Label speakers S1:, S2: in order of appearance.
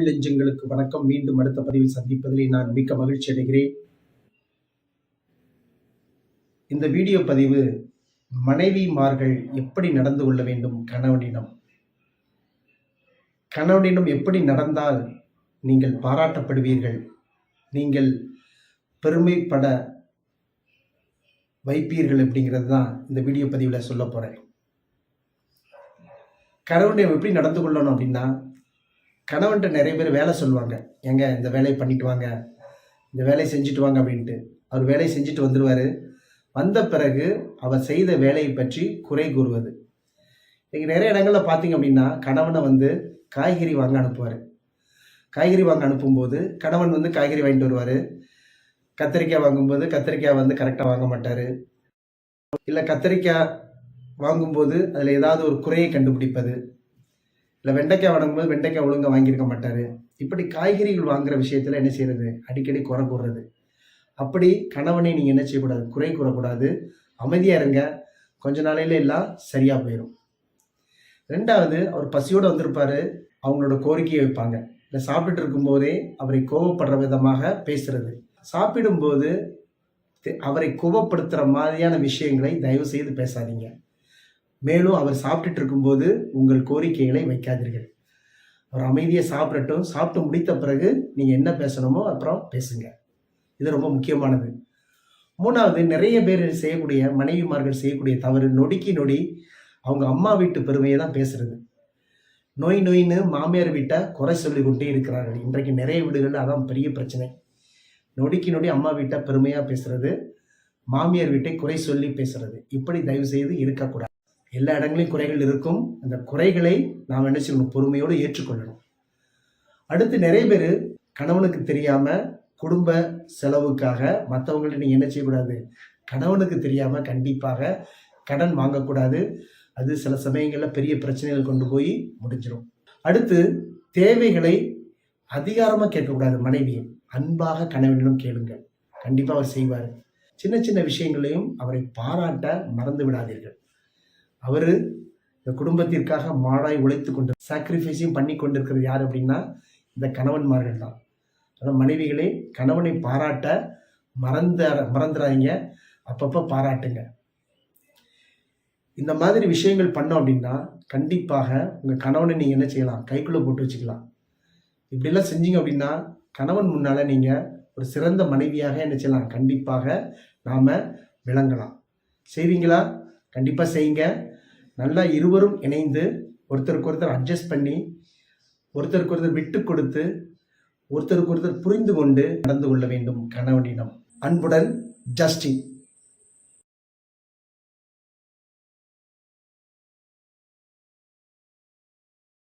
S1: நெஞ்சங்களுக்கு வணக்கம். மீண்டும் அடுத்த பதிவில் சந்திப்பதில் நான் மிக்க மகிழ்ச்சி அடைகிறேன். இந்த வீடியோ பதிவு மனைவிமார்கள் எப்படி நடந்து கொள்ள வேண்டும் கணவனிடம் எப்படி நடந்தால் நீங்கள் பாராட்டப்படுவீர்கள், நீங்கள் பெருமைப்பட வைப்பீர்கள் அப்படிங்கிறது தான் இந்த வீடியோ பதிவில் சொல்ல போகிறேன். கணவனிடம் எப்படி நடந்து கொள்ளணும் அப்படின்னா, கணவன்கிட்ட நிறைய பேர் வேலை சொல்லுவாங்க. ஏங்க இந்த வேலையை பண்ணிட்டு வாங்க, இந்த வேலையை செஞ்சுட்டு வாங்க அப்படின்ட்டு. அவர் வேலையை செஞ்சுட்டு வந்துடுவார். வந்த பிறகு அவர் செய்த வேலையை பற்றி குறை கூறுவது. நீங்கள் நிறைய இடங்களில் பார்த்தீங்க அப்படின்னா, கணவனை காய்கறி வாங்க அனுப்புவார். காய்கறி வாங்க அனுப்பும்போது கணவன் காய்கறி வாங்கிட்டு வருவார். கத்திரிக்காய் வாங்கும்போது கத்திரிக்காய் கரெக்டாக வாங்க மாட்டார். இல்லை கத்திரிக்காய் வாங்கும்போது அதில் ஏதாவது ஒரு குறையை கண்டுபிடிப்பது. இல்லை வெண்டைக்காய் வாங்கும்போது வெண்டைக்காய் ஒழுங்காக வாங்கியிருக்க மாட்டார். இப்படி காய்கறிகள் வாங்குகிற விஷயத்தில் என்ன செய்கிறது, அடிக்கடி குறை கூறுறது. அப்படி கணவனை நீங்கள் என்ன செய்யக்கூடாது, குறை கூறக்கூடாது. அமைதியாக இருங்க, கொஞ்ச நாளையில எல்லாம் சரியாக போயிடும். ரெண்டாவது, அவர் பசியோடு வந்திருப்பார், அவங்களோட கோரிக்கையை வைப்பாங்க. இல்லை சாப்பிட்டுட்டு இருக்கும்போதே அவரை கோபப்படுற விதமாக பேசுறது. சாப்பிடும்போது அவரை கோபப்படுத்துகிற மாதிரியான விஷயங்களை தயவு செய்து பேசாதீங்க. மேலும் அவர் சாப்பிட்டுட்டு இருக்கும்போது உங்கள் கோரிக்கைகளை வைக்காதீர்கள். அவர் அமைதியாக சாப்பிடட்டும். சாப்பிட்டு முடித்த பிறகு நீங்கள் என்ன பேசணுமோ அப்புறம் பேசுங்க. இது ரொம்ப முக்கியமானது. மூணாவது, நிறைய பேர் செய்யக்கூடிய மனைவிமார்கள் செய்யக்கூடிய தவறு, நொடிக்கு நொடி அவங்க அம்மா வீட்டு பெருமையை தான் பேசுறது. நொய்னு மாமியார் வீட்டை குறை சொல்லி கொண்டே இருக்கிறார்கள். இன்றைக்கு நிறைய வீடுகளில் அதான் பெரிய பிரச்சனை. நொடிக்கு நொடி அம்மா வீட்டை பெருமையாக பேசுறது, மாமியார் வீட்டை குறை சொல்லி பேசுறது. இப்படி தயவு செய்து இருக்கக்கூடாது. எல்லா இடங்களையும் குறைகள் இருக்கும். அந்த குறைகளை நாம் என்ன செய்யணும், பொறுமையோடு ஏற்றுக்கொள்ளணும். அடுத்து, நிறைய பேர் கணவனுக்கு தெரியாமல் குடும்ப செலவுக்காக மற்றவங்கள்ட்ட நீங்கள் என்ன செய்யக்கூடாது, கணவனுக்கு தெரியாமல் கண்டிப்பாக கடன் வாங்கக்கூடாது. அது சில சமயங்களில் பெரிய பிரச்சனைகள் கொண்டு போய் முடிஞ்சிடும். அடுத்து, தேவைகளை அதிகாரமாக கேட்கக்கூடாது. மனைவியை அன்பாக கணவனிடம் கேளுங்கள், கண்டிப்பாக அவர் செய்வார். சின்ன சின்ன விஷயங்களையும் அவரை பாராட்ட மறந்து விடாதீர்கள். அவர் இந்த குடும்பத்திற்காக மாடாய் உழைத்து கொண்டு சாக்ரிஃபைஸையும் பண்ணி கொண்டிருக்கிறது யார் அப்படின்னா இந்த கணவன்மார்கள் தான். அதனால் மனைவிகளே, கணவனை பாராட்ட மறந்துடாதீங்க, அப்பப்போ பாராட்டுங்க. இந்த மாதிரி விஷயங்கள் பண்ணோம் அப்படின்னா கண்டிப்பாக உங்கள் கணவனை நீங்கள் என்ன செய்யலாம், கைக்குள்ளே போட்டு வச்சுக்கலாம். இப்படிலாம் செஞ்சீங்க அப்படின்னா கணவன் முன்னால் நீங்கள் ஒரு சிறந்த மனைவியாக என்ன செய்யலாம், கண்டிப்பாக நாம் விளங்கலாம். செய்வீங்களா? கண்டிப்பாக செய்யுங்க. நல்லா இருவரும் இணைந்து ஒருத்தருக்கு ஒருத்தர் அட்ஜஸ்ட் பண்ணி, ஒருத்தருக்கு ஒருத்தர் விட்டு கொடுத்து, ஒருத்தருக்கு ஒருத்தர் புரிந்து கொண்டு நடந்து கொள்ள வேண்டும் கணவனிடம். அன்புடன், ஜஸ்டின்.